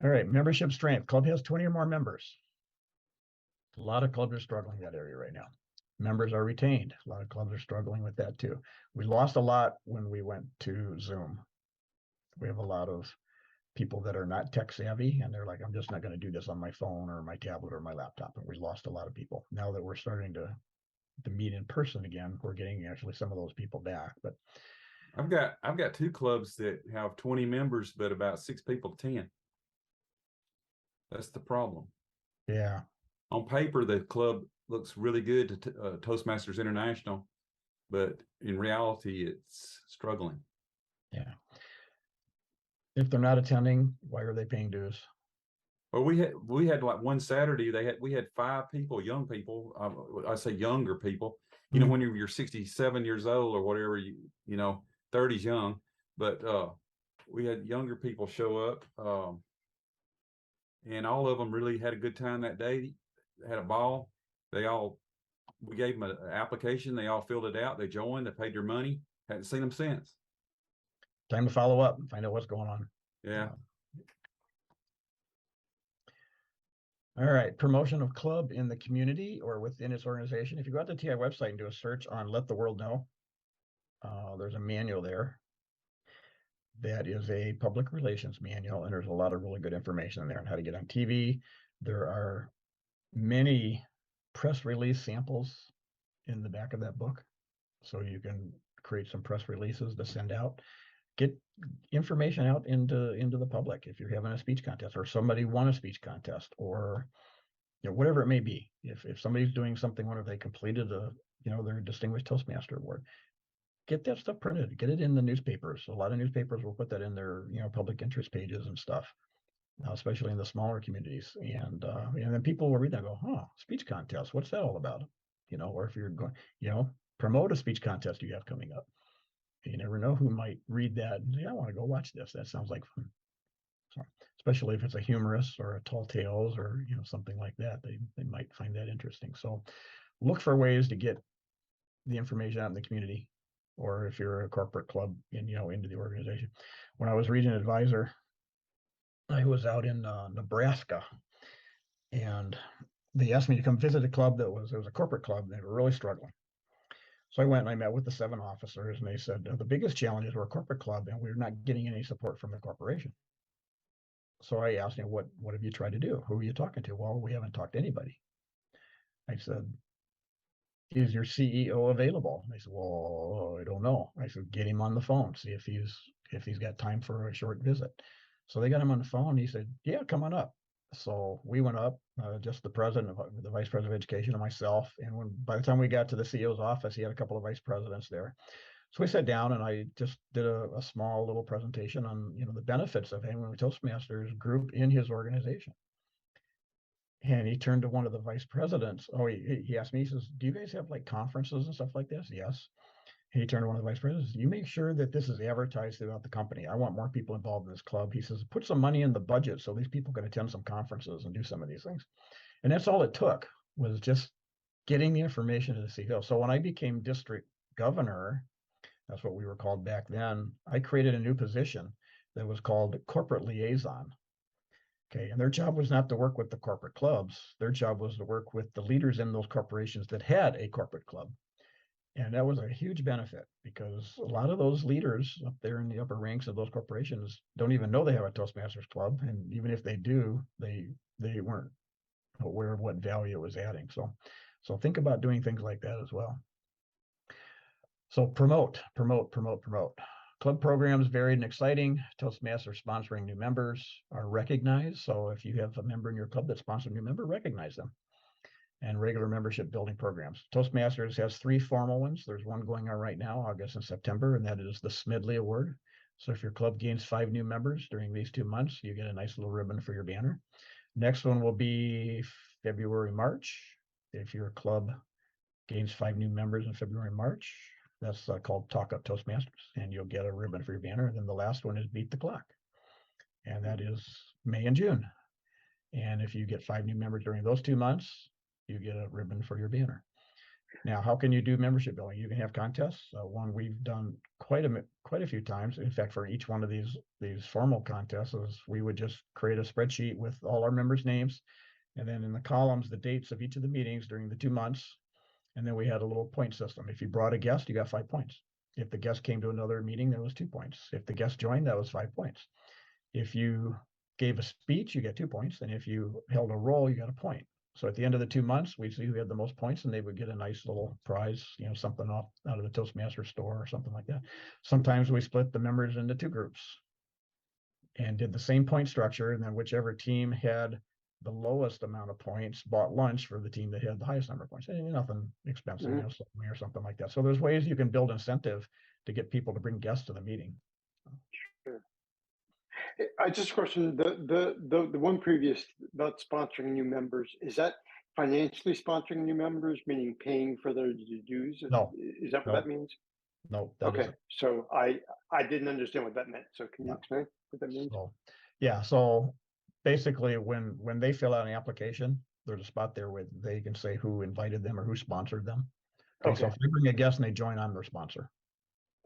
All right, membership strength. Club has 20 or more members. A lot of clubs are struggling in that area right now. Members are retained. A lot of clubs are struggling with that too. We lost a lot when we went to Zoom. We have a lot of people that are not tech savvy, and they're like, I'm just not going to do this on my phone or my tablet or my laptop. And we lost a lot of people. Now that we're starting to meet in person again, we're getting actually some of those people back. But I've got 2 clubs that have 20 members, but about 6 people attend. That's the problem. Yeah. On paper, the club looks really good to Toastmasters International, but in reality, it's struggling. Yeah. If they're not attending, why are they paying dues? Well, we had like one Saturday, we had 5 people, young people. I say younger people. When you're 67 years old or whatever, 30's young, but we had younger people show up, and all of them really had a good time that day. They had a ball. They all we gave them an application. They all filled it out. They joined. They paid their money. Hadn't seen them since. Time to follow up and find out what's going on. Yeah. All right, promotion of club in the community or within its organization. If you go out to the TI website and do a search on Let the World Know, there's a manual there. That is a public relations manual, and there's a lot of really good information in there on how to get on TV. There are many press release samples in the back of that book, so you can create some press releases to send out. Get information out into the public if you're having a speech contest or somebody won a speech contest, or whatever it may be. If somebody's doing something, when they completed their Distinguished Toastmaster Award, get that stuff printed, get it in the newspapers. A lot of newspapers will put that in their public interest pages and stuff, especially in the smaller communities. And then people will read that and go, "Oh, speech contest, what's that all about?" Or if you're going, promote a speech contest you have coming up. You never know who might read that and say, "I want to go watch this. That sounds like fun." So, especially if it's a humorous or a tall tales or something like that, they might find that interesting. So look for ways to get the information out in the community, or if you're a corporate club into the organization. When I was region advisor, I was out in Nebraska, and they asked me to come visit a club it was a corporate club, and they were really struggling. So I went and I met with the 7 officers, and they said, the biggest challenge is we're a corporate club and we're not getting any support from the corporation. So I asked, what have you tried to do? Who are you talking to? Well, we haven't talked to anybody. I said, is your CEO available? And they said, well, I don't know. I said, get him on the phone, see if he's got time for a short visit. So they got him on the phone. He said, yeah, come on up. So we went up, just the president, the vice president of education, and myself. And by the time we got to the CEO's office, he had a couple of vice presidents there. So we sat down and I just did a small little presentation on the benefits of having a Toastmasters group in his organization. And he turned to one of the vice presidents. Oh, he asked me, he says, do you guys have like conferences and stuff like this? Yes. And he turned to one of the vice presidents. You make sure that this is advertised throughout the company. I want more people involved in this club. He says, put some money in the budget so these people can attend some conferences and do some of these things. And that's all it took, was just getting the information to the CEO. So when I became district governor, that's what we were called back then, I created a new position that was called corporate liaison. Okay, and their job was not to work with the corporate clubs. Their job was to work with the leaders in those corporations that had a corporate club. And that was a huge benefit, because a lot of those leaders up there in the upper ranks of those corporations don't even know they have a Toastmasters club. And even if they do, they weren't aware of what value it was adding. So think about doing things like that as well. So promote. Club programs varied and exciting. Toastmasters sponsoring new members are recognized. So if you have a member in your club that sponsors a new member, recognize them. And regular membership building programs. Toastmasters has 3 formal ones. There's one going on right now, August and September, and that is the Smidley Award. So if your club gains 5 new members during these 2 months, you get a nice little ribbon for your banner. Next one will be February, March. If your club gains 5 new members in February, March, that's called Talk Up Toastmasters, and you'll get a ribbon for your banner. And then the last one is Beat the Clock, and that is May and June. And if you get 5 new members during those 2 months, you get a ribbon for your banner. Now, how can you do membership building? You can have contests. One we've done quite a few times. In fact, for each one of these formal contests, we would just create a spreadsheet with all our members' names, and then in the columns, the dates of each of the meetings during the 2 months. And then we had a little point system. If you brought a guest, you got 5 points. If the guest came to another meeting, that was 2 points. If the guest joined, that was 5 points. If you gave a speech, you get 2 points. And if you held a roll, you got a point. So at the end of the 2 months, we'd see who had the most points, and they would get a nice little prize, something out of the Toastmasters store or something like that. Sometimes we split the members into 2 groups and did the same point structure. And then whichever team had the lowest amount of points bought lunch for the team that had the highest number of points. And nothing expensive, or something like that. So there's ways you can build incentive to get people to bring guests to the meeting. Sure. I just questioned the one previous about sponsoring new members. Is that financially sponsoring new members, meaning paying for their dues? No. Is that what that means? No, that okay. isn't. So I didn't understand what that meant. So can you explain what that means? So basically when they fill out an application, there's a spot there where they can say who invited them or who sponsored them. Okay, so Okay. if they bring a guest and they join, I'm their sponsor.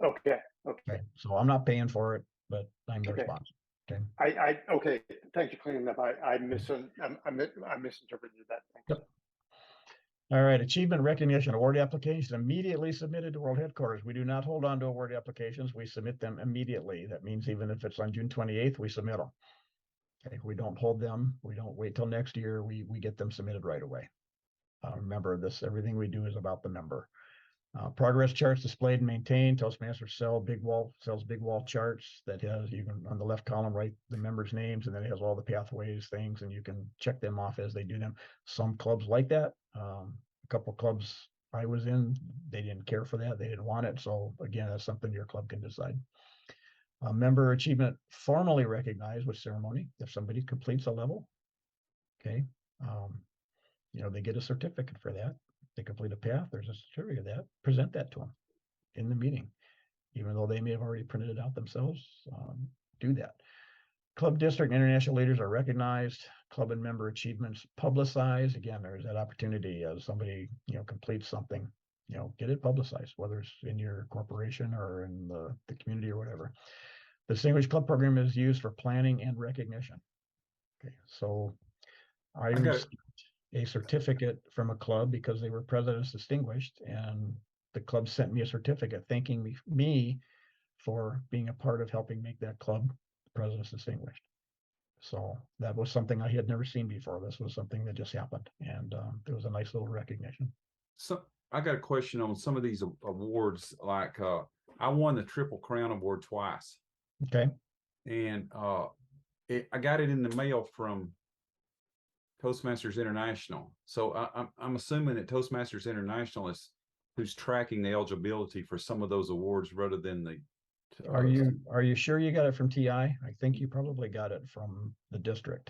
Okay. Okay, so I'm not paying for it, but I'm their Okay. sponsor. Okay. Okay. Thanks for cleaning that up. I misinterpreted that. Thanks. Yep. All right, achievement recognition award application immediately submitted to World Headquarters. We do not hold on to award applications. We submit them immediately. That means even if it's on June 28th, we submit them. Okay, we don't hold them. We don't wait till next year. We get them submitted right away. Remember this, everything we do is about the member. Progress charts displayed and maintained. Toastmasters sells big wall charts that has, you can on the left column write the members' names, and then it has all the pathways things, and you can check them off as they do them. Some clubs like that. A couple clubs I was in, they didn't care for that. They didn't want it. So again, that's something your club can decide. Member achievement formally recognized with ceremony. If somebody completes a level, okay, they get a certificate for that. They complete a path, there's a certificate of that. Present that to them in the meeting, even though they may have already printed it out themselves. Do that. Club district international leaders are recognized. Club and member achievements publicized. Again, there's that opportunity as somebody completes something, get it publicized, whether it's in your corporation or in the community or whatever. The Distinguished Club Program is used for planning and recognition. Okay, so I received a certificate from a club because they were President's Distinguished, and the club sent me a certificate thanking me for being a part of helping make that club President's Distinguished. So that was something I had never seen before. This was something that just happened, and it was a nice little recognition. So I got a question on some of these awards. Like I won the Triple Crown Award twice. Okay. And I got it in the mail from Toastmasters International. So I'm assuming that Toastmasters International is who's tracking the eligibility for some of those awards rather than the. Are you sure you got it from TI? I think you probably got it from the district.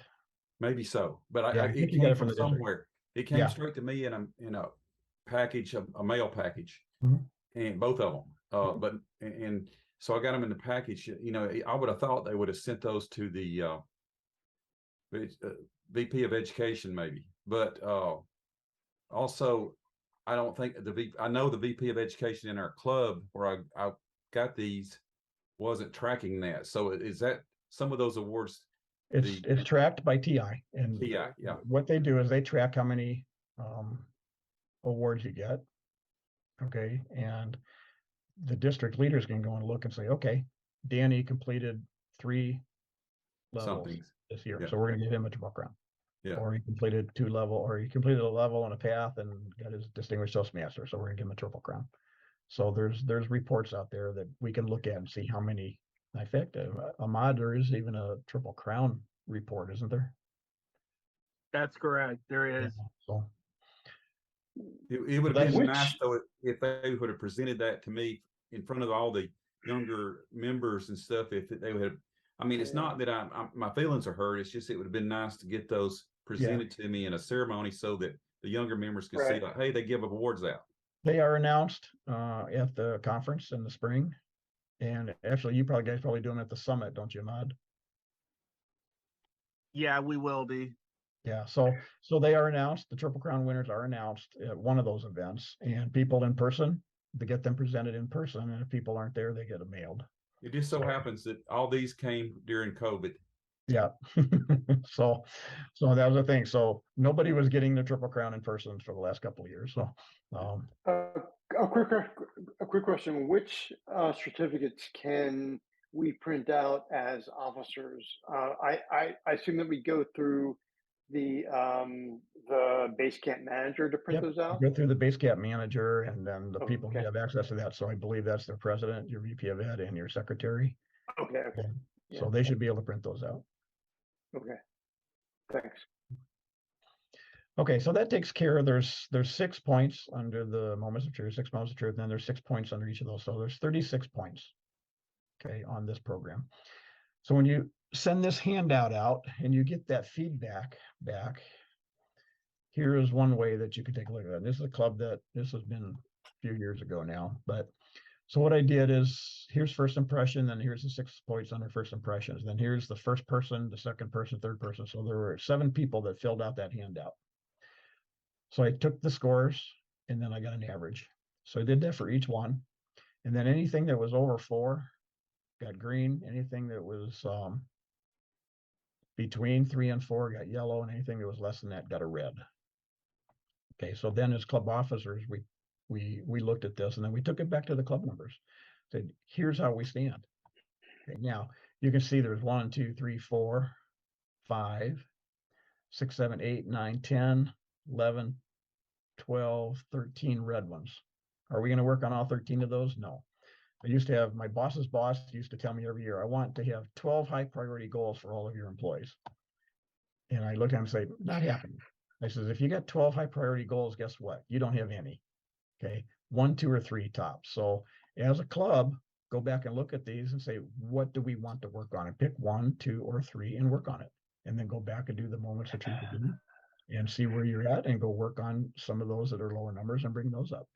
Maybe so, but yeah, it came from somewhere. It came straight to me in a package, a mail package, and both of them. But so I got them in the package. I would have thought they would have sent those to the VP of Education, maybe. But also, I don't think I know the VP of Education in our club where I got these wasn't tracking that. So is that some of those awards? It's tracked by TI, and TI, yeah. What they do is they track how many awards you get. Okay, and the district leaders can go and look and say, okay, Danny completed 3 levels this year, so we're going to give him a Triple Crown. Yeah. Or he completed 2 level, or he completed a level and a path and got his Distinguished Toastmaster, so we're going to give him a Triple Crown. So there's reports out there that we can look at and see how many. In fact, Ahmad, there is even a Triple Crown report, isn't there? That's correct. There is. Yeah, so it would have been nice though if they would have presented that to me in front of all the younger members and stuff. If they would have, I mean, it's not that my feelings are hurt. It's just it would have been nice to get those presented to me in a ceremony so that the younger members could see, like, hey, they give awards out. They are announced at the conference in the spring, and actually, you guys probably do them at the summit, don't you, Ahmad? Yeah, we will be. Yeah, so they are announced. The Triple Crown winners are announced at one of those events, and people in person, they get them presented in person, and if people aren't there, they get them mailed. It just so happens that all these came during COVID. Yeah. so that was the thing. So nobody was getting the Triple Crown in person for the last couple of years. So a quick question: which certificates can we print out as officers? I assume that we go through the base camp manager to print those out. Go through the base camp manager, and then the people who have access to that. So I believe that's their president, your VP of Ed, and your secretary. Okay. So they should be able to print those out. Okay. Thanks. Okay, so that takes care of, there's 6 points under the moments of truth, 6 moments of truth, and then there's 6 points under each of those. So there's 36 points, okay, on this program. So when you send this handout out and you get that feedback back, here is one way that you can take a look at it. This is a club that this has been a few years ago now, but so what I did is here's first impression, then here's the 6 points under first impressions, then here's the first person, the second person, third person. So there were 7 people that filled out that handout. So I took the scores and then I got an average. So I did that for each one. And then anything that was over 4 got green. Anything that was between 3 and 4 got yellow, and anything that was less than that got a red. Okay, so then as club officers, we looked at this and then we took it back to the club members. Said, here's how we stand. Okay, now you can see there's 1, 2, 3, 4, 5, 6, 7, 8, 9, 10, 11, 12, 13 red ones. Are we going to work on all 13 of those? No. I used to have, my boss's boss used to tell me every year, I want to have 12 high priority goals for all of your employees. And I looked at him and say, not happening. I says, if you got 12 high priority goals, guess what? You don't have any. Okay. 1, 2, or 3 tops. So as a club, go back and look at these and say, what do we want to work on? And pick 1, 2, or 3 and work on it. And then go back and do the moments of truth again and see where you're at and go work on some of those that are lower numbers and bring those up.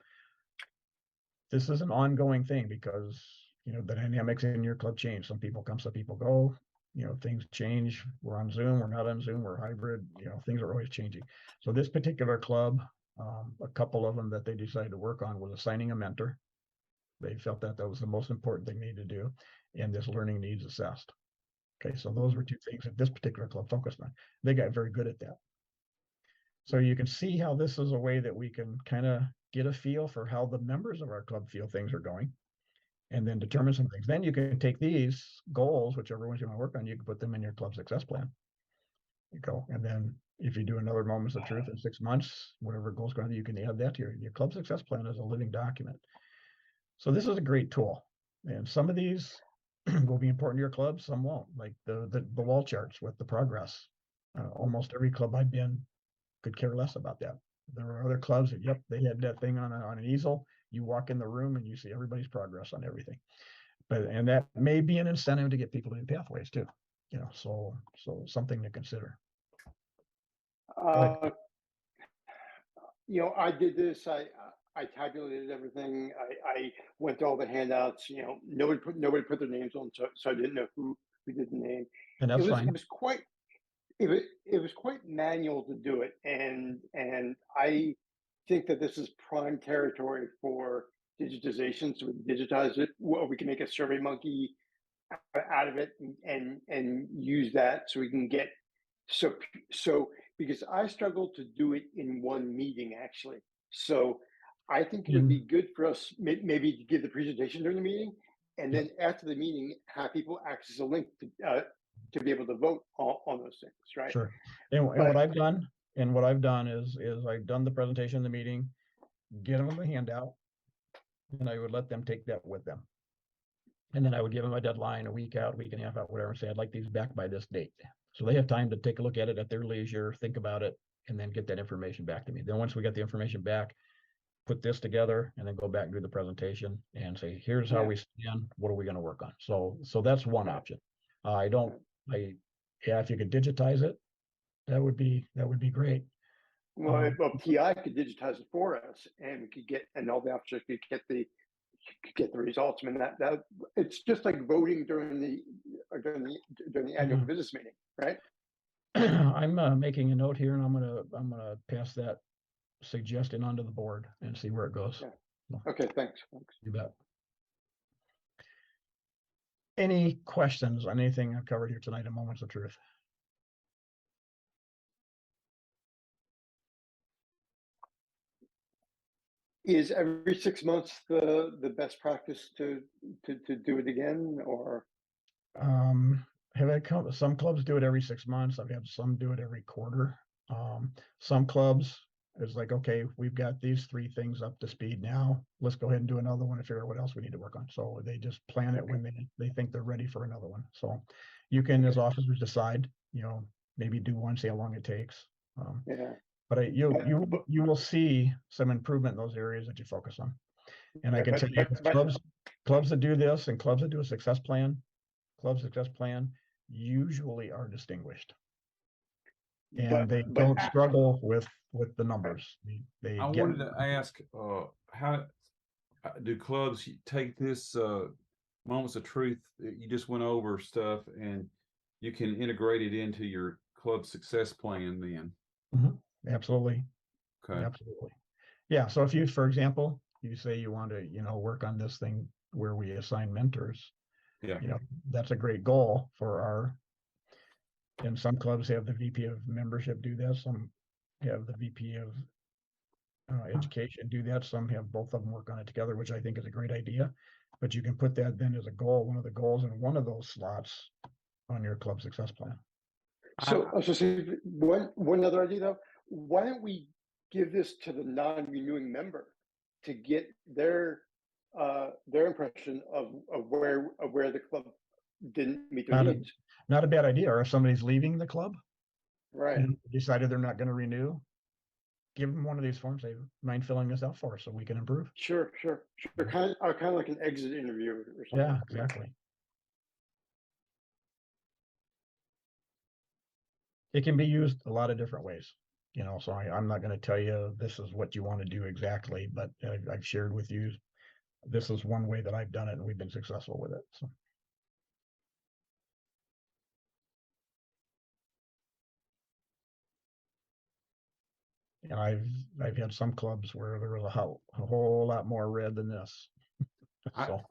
This is an ongoing thing because, you know, the dynamics in your club change. Some people come, some people go, you know, things change. We're on Zoom, we're not on Zoom, we're hybrid, you know, things are always changing. So this particular club, a couple of them that they decided to work on was assigning a mentor. They felt that that was the most important thing they needed to do, and this learning needs assessed. Okay, so those were 2 things that this particular club focused on. They got very good at that. So you can see how this is a way that we can kind of get a feel for how the members of our club feel things are going, and then determine some things. Then you can take these goals, whichever ones you want to work on, you can put them in your club success plan. You go, and then if you do another moments of truth in 6 months, whatever goals go on, you can add that to your club success plan as a living document. So this is a great tool, and some of these will be important to your club, some won't. Like the wall charts with the progress. Almost every club I've been could care less about that. There are other clubs that, yep, they had that thing on an easel. You walk in the room and you see everybody's progress on everything. And that may be an incentive to get people to do pathways too. You know, so something to consider. You know, I did this. I tabulated everything. I went to all the handouts. You know, nobody put their names on, so I didn't know who did the name. And that's fine. It was quite manual to do it, and I think that this is prime territory for digitization. So we digitize it. We can make a Survey Monkey out of it and use that so we can get so because I struggled to do it in one meeting actually. So I think it would be good for us maybe to give the presentation during the meeting, and then after the meeting have people access a link to be able to vote on those things, right? Sure. And what I've done is I've done the presentation in the meeting, get them a handout, and I would let them take that with them. And then I would give them a deadline, a week out, week and a half out, whatever, and say, I'd like these back by this date. So they have time to take a look at it at their leisure, think about it, and then get that information back to me. Then once we get the information back, put this together and then go back and do the presentation and say, here's how we stand, what are we going to work on? So that's one option. If you could digitize it, that would be great. Well, TI could digitize it for us, and we could get, and all the officers could get the results. I mean, that it's just like voting during the annual business meeting, right? I'm making a note here, and I'm gonna pass that suggestion onto the board and see where it goes. Yeah. Okay, thanks. You bet. Any questions on anything I've covered here tonight in Moments of Truth? Is every 6 months the best practice to do it again, or? Some clubs do it every 6 months. I've had some do it every quarter. Some clubs is like, okay, we've got these 3 things up to speed now. Let's go ahead and do another one and figure out what else we need to work on. So they just plan it when they think they're ready for another one. So you can, as officers, decide, you know, maybe do one, see how long it takes. But you will see some improvement in those areas that you focus on. And I can tell you, clubs that do this and clubs that do a success plan, club success plan usually are distinguished. And they don't struggle with the numbers. I wanted to ask, how do clubs take this moments of truth that you just went over stuff, and you can integrate it into your club success plan then? Absolutely. Okay. Absolutely. Yeah. So if you, for example, you say you want to, work on this thing where we assign mentors, Yeah. that's a great goal for and some clubs have the VP of membership do that. Some have the VP of education do that. Some have both of them work on it together, which I think is a great idea. But you can put that then as a goal, one of the goals in one of those slots on your club success plan. So I was just saying, one other idea though. Why don't we give this to the non-renewing member to get their impression of where the club didn't meet their needs? Not a bad idea. Or if somebody's leaving the club, Right. decided they're not going to renew, give them one of these forms. They mind filling this out for us so we can improve. Sure. Kind of like an exit interview or something. Yeah, exactly. It can be used a lot of different ways, so I'm not going to tell you this is what you want to do exactly, but I've shared with you, this is one way that I've done it and we've been successful with it. So. And I've had some clubs where there was a whole lot more red than this. So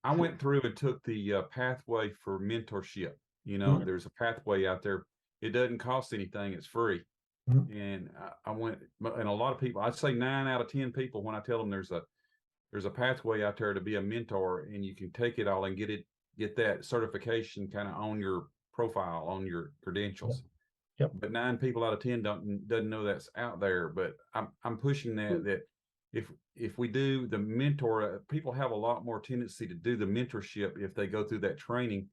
I went through and took the pathway for mentorship. There's a pathway out there. It doesn't cost anything. It's free. And I went, and a lot of people, I'd say 9 out of 10 people, when I tell them there's a pathway out there to be a mentor, and you can take it all and get that certification kind of on your profile, on your credentials. Yep. But 9 people out of 10 doesn't know that's out there. But I'm pushing that if we do the mentor, people have a lot more tendency to do the mentorship if they go through that training,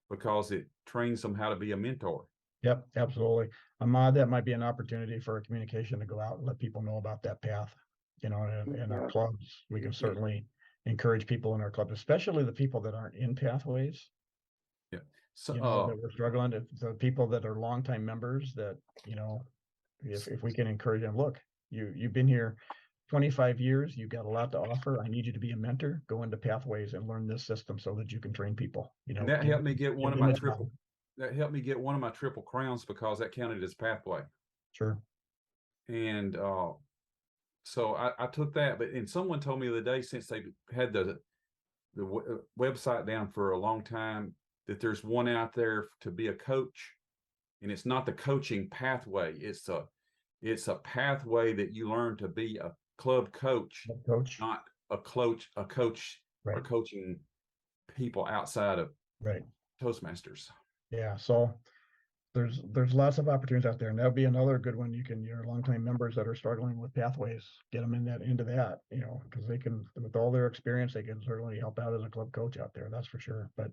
because it trains them how to be a mentor. Yep, absolutely. Ahmad, that might be an opportunity for a communication to go out and let people know about that path. In our clubs, we can certainly encourage people in our clubs, especially the people that aren't in pathways. Yeah. So that we're struggling. The people that are longtime members, that if we can encourage them, look, you've been here 25 years, you've got a lot to offer. I need you to be a mentor. Go into pathways and learn this system so that you can train people. And that helped me get one of my triple. That helped me get one of my triple crowns, because that counted as pathway. Sure. And so I took that, and someone told me the other day, since they had the website down for a long time, that there's one out there to be a coach, and it's not the coaching pathway. It's a pathway that you learn to be a club coach, not a coach, right, or coaching people outside of Toastmasters. Yeah. So there's lots of opportunities out there, and that'll be another good one. Your longtime members that are struggling with pathways, get them into that, because they can, with all their experience, they can certainly help out as a club coach out there. That's for sure. But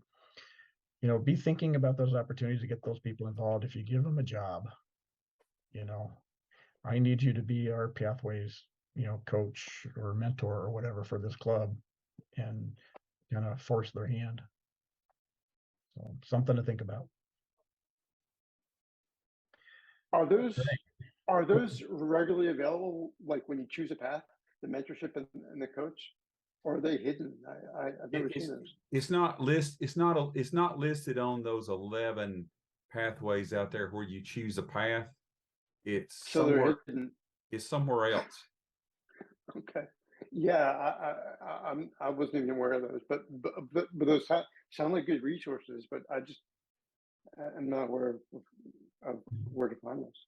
be thinking about those opportunities to get those people involved. If you give them a job, I need you to be our pathways, coach or mentor or whatever for this club, and kind of force their hand. So something to think about. Are those regularly available, like when you choose a path, the mentorship and the coach, or are they hidden? I've never seen those. It's not listed on those 11 pathways out there where you choose a path. It's somewhere else. Okay. Yeah, I wasn't even aware of those, but those sound like good resources, but I'm not aware of where to find those.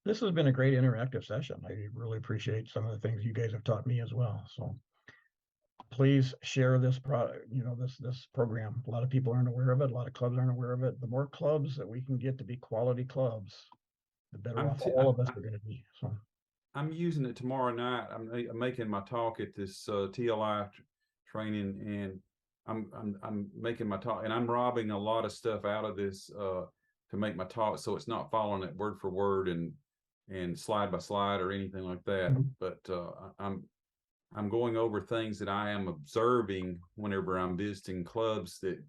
This has been a great interactive session. I really appreciate some of the things you guys have taught me as well. So please share this product, this program. A lot of people aren't aware of it. A lot of clubs aren't aware of it. The more clubs that we can get to be quality clubs, the better off all of us are going to be. So I'm using it tomorrow night. I'm making my talk at this TLI training, and I'm making my talk, and I'm robbing a lot of stuff out of this to make my talk, so it's not following it word for word and slide by slide or anything like that. But I'm going over things that I am observing whenever I'm visiting clubs. That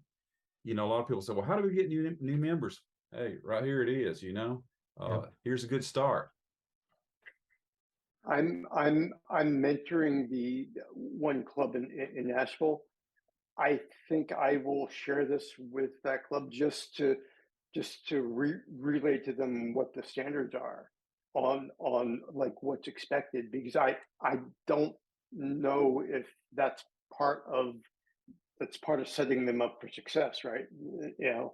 a lot of people say, well, how do we get new members? Hey, right here it is. Here's a good start. I'm mentoring the one club in Nashville. I think I will share this with that club just to just to relay to them what the standards are on like what's expected, because I don't know if that's part of setting them up for success, right? You know,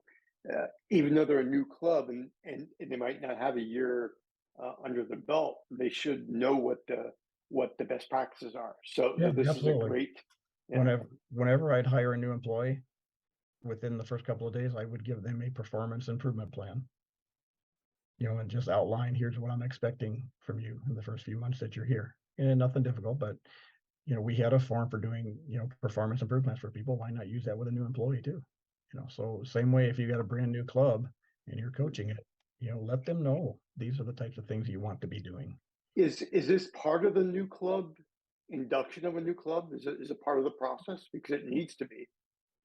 even though they're a new club and they might not have a year under the belt, they should know what the best practices are. So Yeah, this absolutely. is a great. Yeah. Whenever I'd hire a new employee, within the first couple of days, I would give them a performance improvement plan. You know, and just outline, here's what I'm expecting from you in the first few months that you're here. And nothing difficult, but you know, we had a form for doing, you know, performance improvements for people. Why not use that with a new employee too? You know, so same way, if you got a brand new club and you're coaching it, you know, let them know these are the types of things you want to be doing. Is this part of the new club induction of a new club? Is it part of the process? Because it needs to be.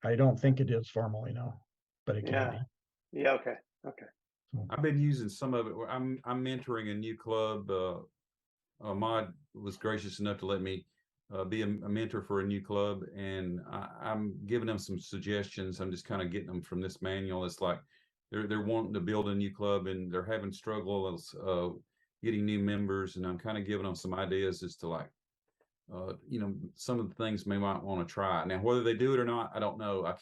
I don't think it is formally, no, but it can Yeah. be. Yeah. Okay. So, I've been using some of it. I'm mentoring a new club. Ahmad was gracious enough to let me be a mentor for a new club, and I'm giving them some suggestions. I'm just kind of getting them from this manual. It's like they're wanting to build a new club and they're having struggles getting new members, and I'm kind of giving them some ideas as to like you know, some of the things they might want to try. Now, whether they do it or not, I don't know. I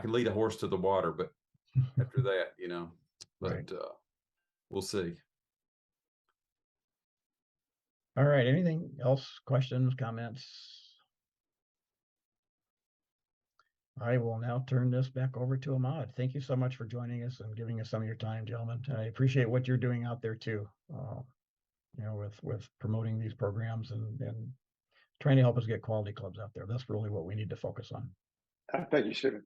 can lead a horse to the water, but after that, you know, but Right. We'll see. all right, anything else? Questions, comments? I will now turn this back over to Ahmad. Thank you so much for joining us and giving us some of your time, gentlemen. I appreciate what you're doing out there too. You know, with promoting these programs and trying to help us get quality clubs out there. That's really what we need to focus on. Thank you, Stephen.